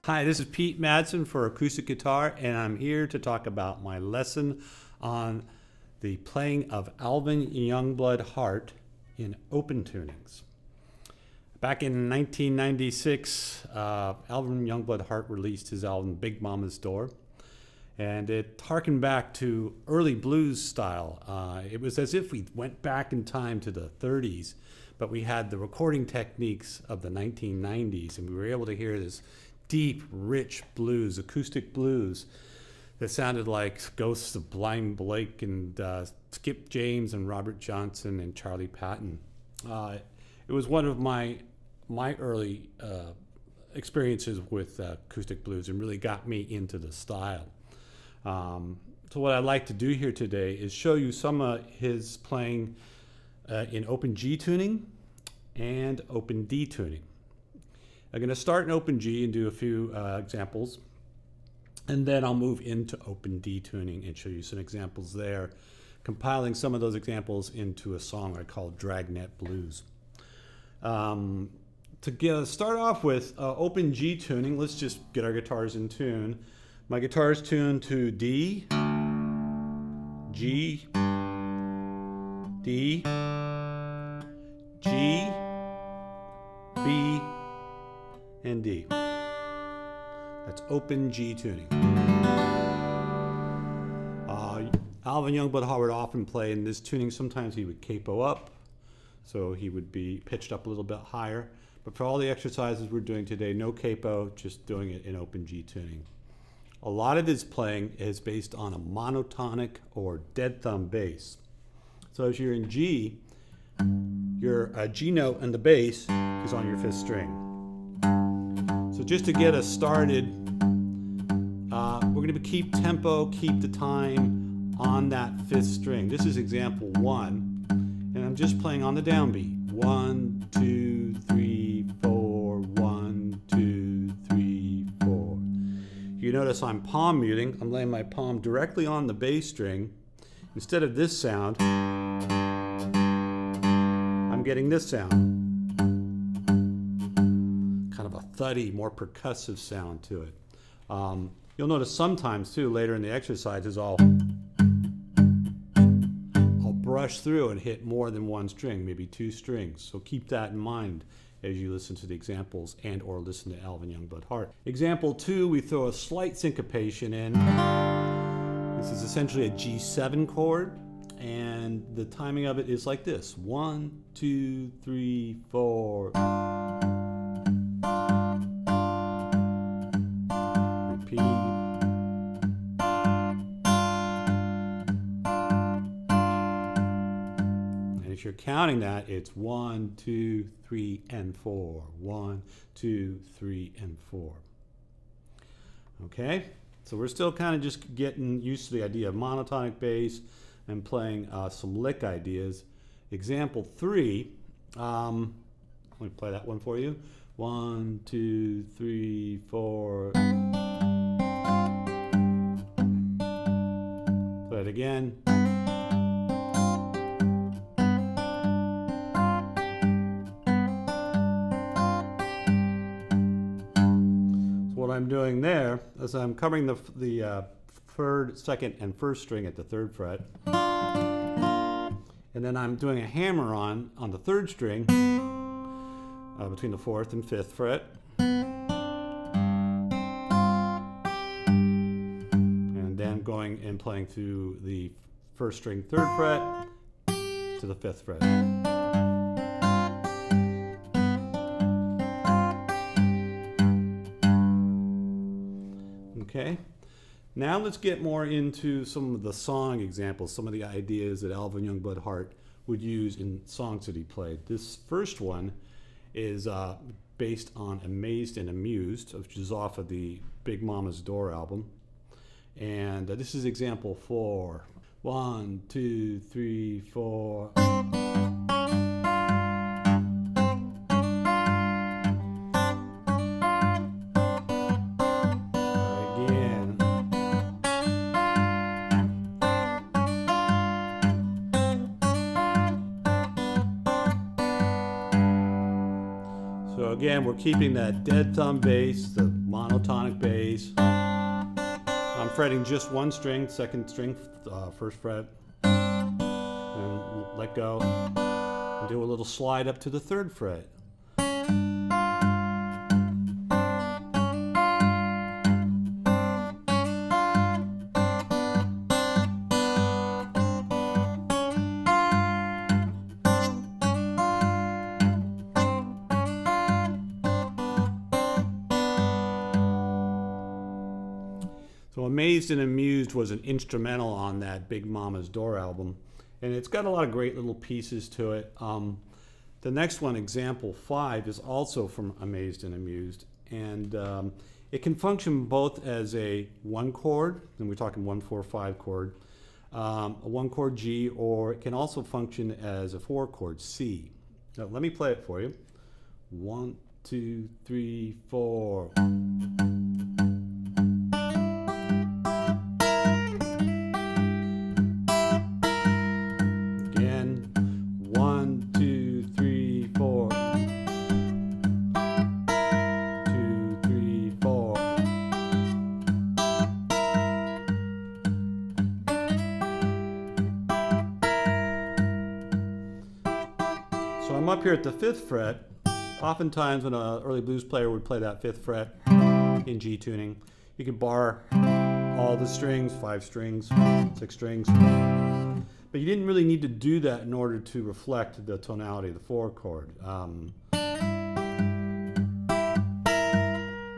Hi, this is Pete Madsen for Acoustic Guitar, and I'm here to talk about my lesson on the playing of Alvin Youngblood Hart in open tunings. Back in 1996, Alvin Youngblood Hart released his album Big Mama's Door, and it harkened back to early blues style. It was as if we went back in time to the 30s, but we had the recording techniques of the 1990s, and we were able to hear this deep, rich blues, acoustic blues that sounded like ghosts of Blind Blake and Skip James and Robert Johnson and Charlie Patton. It was one of my early experiences with acoustic blues and really got me into the style. So what I'd like to do here today is show you some of his playing in open G tuning and open D tuning. I'm going to start in open G and do a few examples, and then I'll move into open D tuning and show you some examples there, compiling some of those examples into a song I call Dragnet Blues. To start off with open G tuning, let's just get our guitars in tune. My guitar is tuned to D, G, D, G, B, and D. That's open G tuning. Alvin Youngblood Hart would often play in this tuning. Sometimes he would capo up, so he would be pitched up a little bit higher. But for all the exercises we're doing today, no capo, just doing it in open G tuning. A lot of his playing is based on a monotonic or dead thumb bass. So as you're in G, your G note and the bass is on your 5th string. So just to get us started, we're going to keep tempo, keep the time on that 5th string. This is example 1, and I'm just playing on the downbeat. 1, 2, 3, 4, 1, 2, 3, 4. You notice I'm palm muting. I'm laying my palm directly on the bass string. Instead of this sound, I'm getting this sound. Thuddy, more percussive sound to it. You'll notice sometimes too, later in the exercises, I'll brush through and hit more than one string, maybe 2 strings. So keep that in mind as you listen to the examples and or listen to Alvin Youngblood Hart. Example 2, we throw a slight syncopation in. This is essentially a G7 chord, and the timing of it is like this. 1, 2, 3, 4. If you're counting that, it's 1, 2, 3, and 4. 1, 2, 3, and 4. Okay, so we're still kind of just getting used to the idea of monotonic bass and playing some lick ideas. Example 3, let me play that one for you. 1, 2, 3, 4. Play it again. What I'm doing there is I'm covering the 3rd, 2nd, and 1st string at the 3rd fret, and then I'm doing a hammer on the 3rd string between the 4th and 5th fret, and then going and playing through the 1st string 3rd fret to the 5th fret. Okay, now let's get more into some of the song examples, some of the ideas that Alvin Youngblood Hart would use in songs that he played. This first one is based on Amazed and Amused, which is off of the Big Mama's Door album. And this is example 4. 1, 2, 3, 4. So again, we're keeping that dead thumb bass, the monotonic bass. I'm fretting just one string, second string, first fret, and let go, and do a little slide up to the third fret. So Amazed and Amused was an instrumental on that Big Mama's Door album, and it's got a lot of great little pieces to it. The next one, Example 5, is also from Amazed and Amused, and it can function both as a 1 chord, and we're talking 1-4-5 chord, a 1 chord G, or it can also function as a 4 chord C. Now, let me play it for you. 1, 2, 3, 4. So I'm up here at the 5th fret. Oftentimes when an early blues player would play that 5th fret in G tuning, you could bar all the strings, 5 strings, 6 strings. But you didn't really need to do that in order to reflect the tonality of the 4 chord. And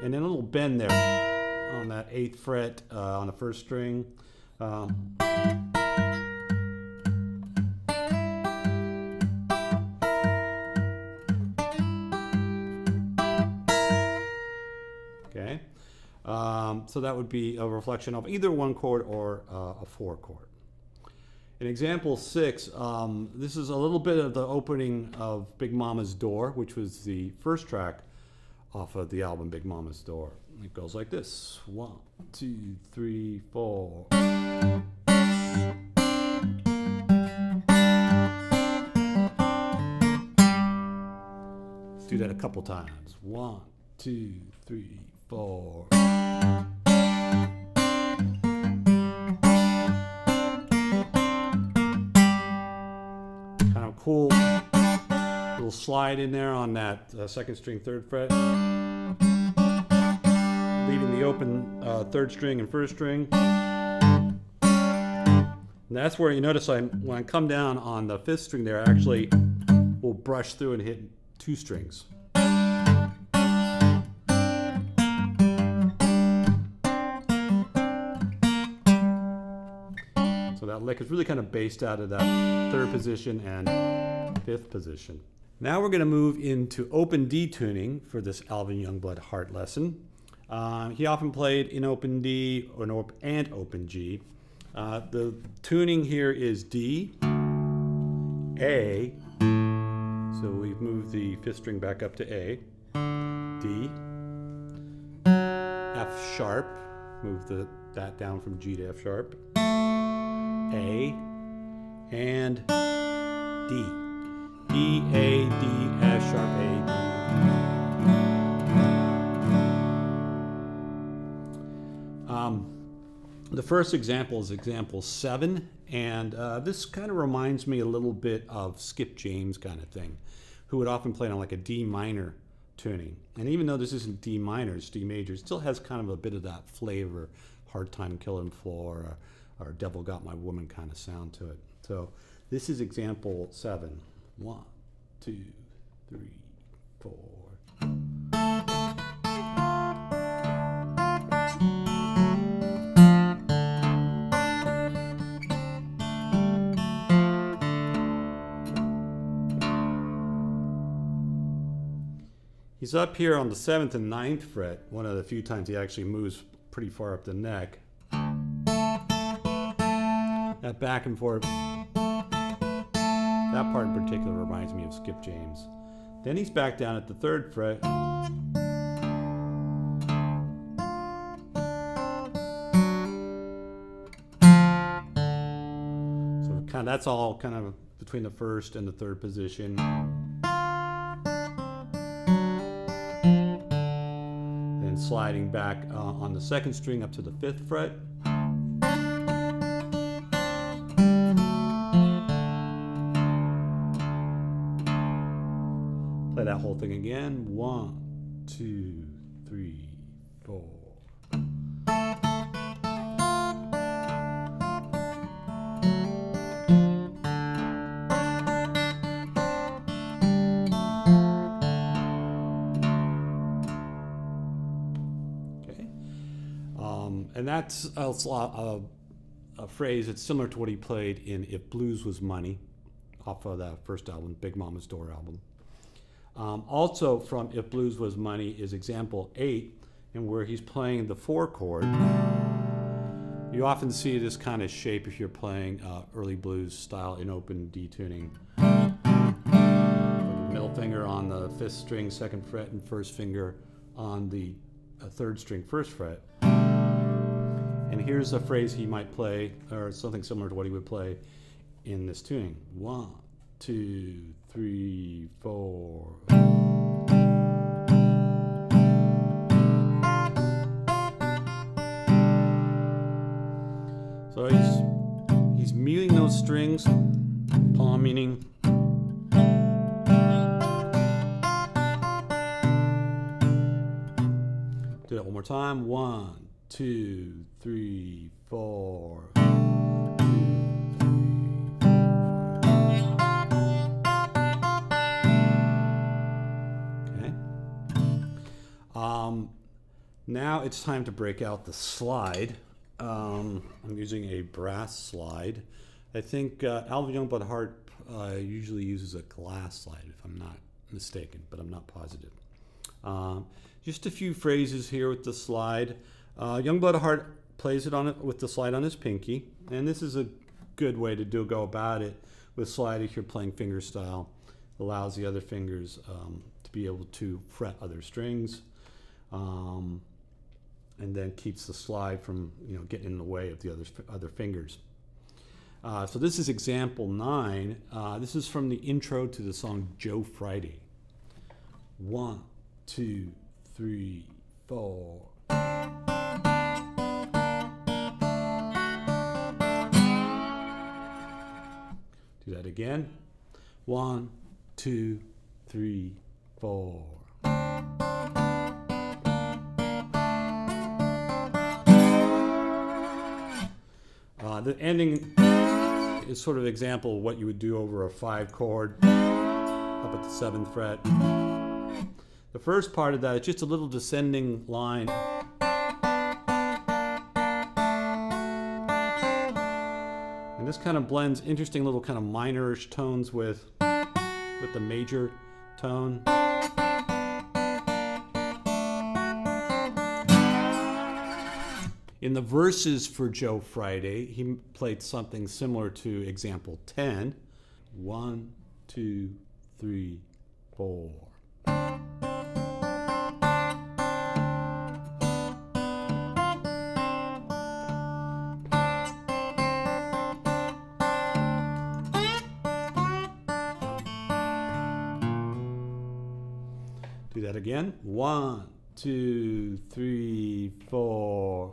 then a little bend there on that 8th fret on the 1st string. Okay, so that would be a reflection of either 1 chord or a 4 chord. In example 6, this is a little bit of the opening of Big Mama's Door, which was the first track off of the album Big Mama's Door. It goes like this: 1, 2, 3, 4. Let's do that a couple times. 1, 2, 3, 4. Kind of cool little slide in there on that 2nd string, 3rd fret, leaving the open 3rd string and 1st string. And that's where you notice when I come down on the 5th string there, I actually will brush through and hit 2 strings. So that lick is really kind of based out of that 3rd position and 5th position. Now we're going to move into open D tuning for this Alvin Youngblood Hart lesson. He often played in open D and open G. The tuning here is D, A, so we've moved the 5th string back up to A, D, F sharp, move that down from G to F sharp, A, and D. E, A, D, F sharp, A, D. The first example is example 7, and this kind of reminds me a little bit of Skip James kind of thing, who would often play on like a D minor tuning. And even though this isn't D minor, it's D major, it still has kind of a bit of that flavor, Hard Time Killing Floor, or Devil Got My Woman kind of sound to it. So this is example 7. 1, 2, 3, 4. He's up here on the 7th and 9th fret, one of the few times he actually moves pretty far up the neck. That back and forth, that part in particular reminds me of Skip James. Then he's back down at the 3rd fret. So that's all kind of between the 1st and the 3rd position. Then sliding back on the second string up to the 5th fret. Play that whole thing again. 1, 2, 3, 4. And that's a phrase that's similar to what he played in If Blues Was Money, off of that first album, Big Mama's Door album. Also from If Blues Was Money is example 8, and where he's playing the 4 chord. You often see this kind of shape if you're playing early blues style in open D tuning. Middle finger on the 5th string, 2nd fret, and first finger on the 3rd string, 1st fret. And here's a phrase he might play, or something similar to what he would play in this tuning. 1, 2, 3, 4. So he's muting those strings, palming. Do that one more time. 1, 2, 3, 4. Okay. Now it's time to break out the slide. I'm using a brass slide. I think Alvin Youngblood Hart usually uses a glass slide, if I'm not mistaken, but I'm not positive. Just a few phrases here with the slide. Youngblood Hart plays it on it with the slide on his pinky, and this is a good way to go about it with slide if you're playing finger style. Allows the other fingers to be able to fret other strings, and then keeps the slide from getting in the way of the other fingers. So this is example 9. This is from the intro to the song Joe Friday. 1, 2, 3, 4. Do that again. 1, 2, 3, 4. The ending is sort of an example of what you would do over a 5 chord up at the 7th fret. The first part of that is just a little descending line. And this kind of blends interesting little kind of minorish tones with the major tone. In the verses for Joe Friday, he played something similar to example 10. 1, 2, 3, 4. Do that again. 1, 2, 3, 4.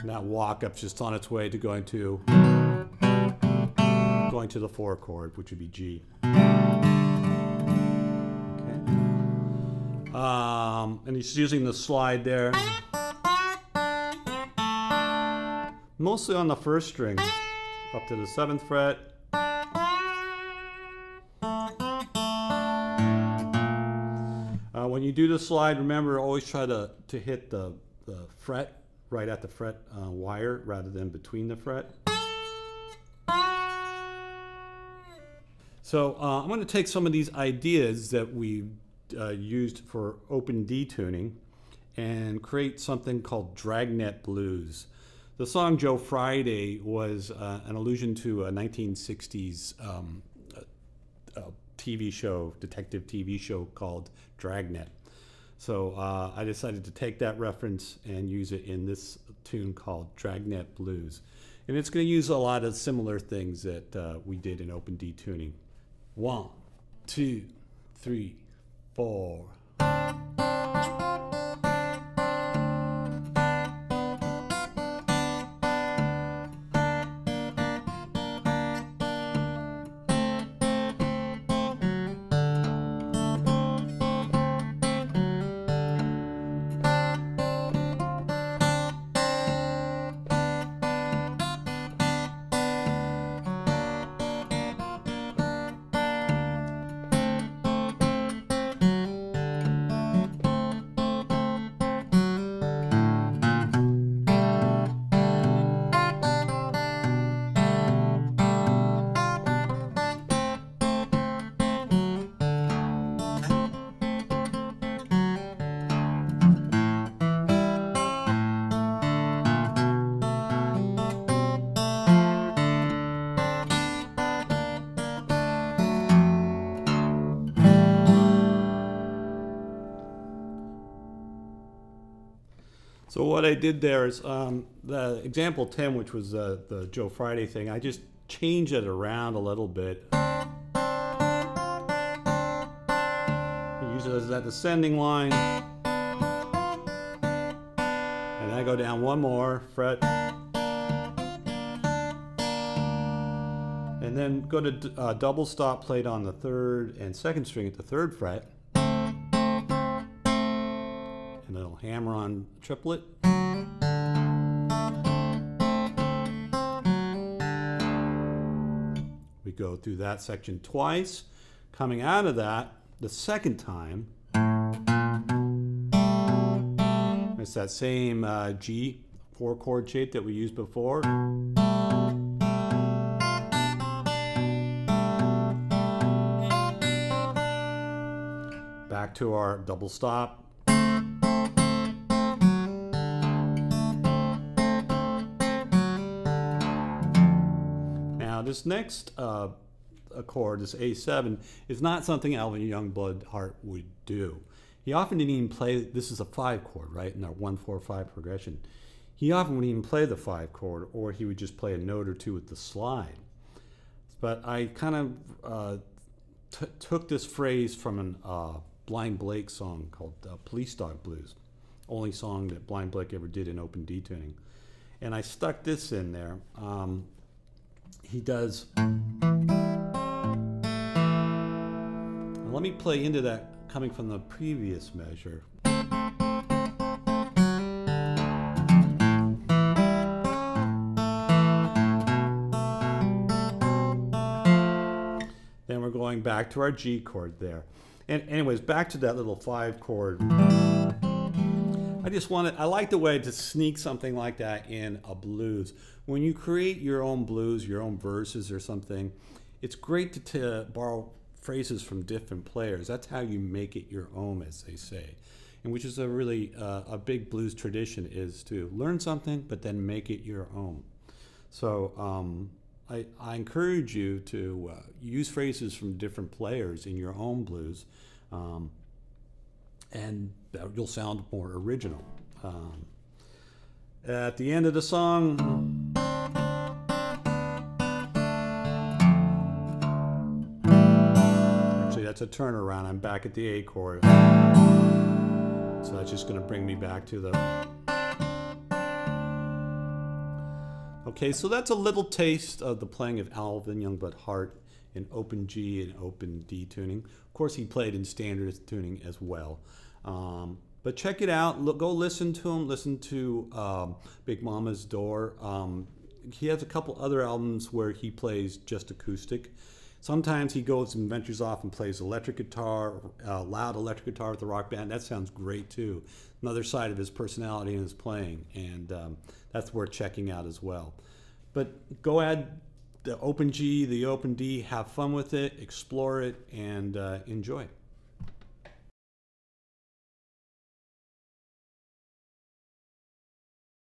That walk up's just on its way to going to the 4 chord, which would be G. And he's using the slide there, mostly on the 1st string, up to the 7th fret. When you do the slide, remember, always try to hit the fret right at the fret wire rather than between the fret. So I'm going to take some of these ideas that we used for open D tuning and create something called Dragnet Blues. The song Joe Friday was an allusion to a 1960s TV show, detective TV show called Dragnet. So I decided to take that reference and use it in this tune called Dragnet Blues. And it's going to use a lot of similar things that we did in open D tuning. 1, 2, 3, 4. So what I did there is the example 10, which was the Joe Friday thing, I just changed it around a little bit. Use it as that descending line. And I go down one more fret. And then go to double stop played on the 3rd and 2nd string at the 3rd fret. And a little hammer on triplet. We go through that section twice. Coming out of that, the second time, it's that same G 4-chord shape that we used before. Back to our double stop. Now this next chord, this A7, is not something Alvin Youngblood Hart would do. He often didn't even play, this is a 5 chord, right, in our 1-4-5 progression. He often wouldn't even play the 5 chord, or he would just play a note or two with the slide. But I kind of took this phrase from a Blind Blake song called Police Dog Blues, only song that Blind Blake ever did in open D tuning. And I stuck this in there. He does, let me play into that coming from the previous measure. Then we're going back to our G chord there. And anyways, back to that little 5 chord. I like the way to sneak something like that in a blues. When you create your own blues, your own verses or something, it's great to borrow phrases from different players. That's how you make it your own, as they say. And which is a really a big blues tradition, is to learn something but then make it your own. So I encourage you to use phrases from different players in your own blues, and you'll sound more original. At the end of the song, actually that's a turnaround. I'm back at the A chord, so that's just going to bring me back to the. Okay, so that's a little taste of the playing of Alvin Youngblood Hart in open G and open D tuning. Of course, he played in standard tuning as well. But check it out. Go listen to him. Listen to Big Mama's Door. He has a couple other albums where he plays just acoustic. Sometimes he goes and ventures off and plays electric guitar, loud electric guitar with the rock band. That sounds great too. Another side of his personality and his playing, and that's worth checking out as well. But go add the open G, the open D, have fun with it, explore it, and enjoy.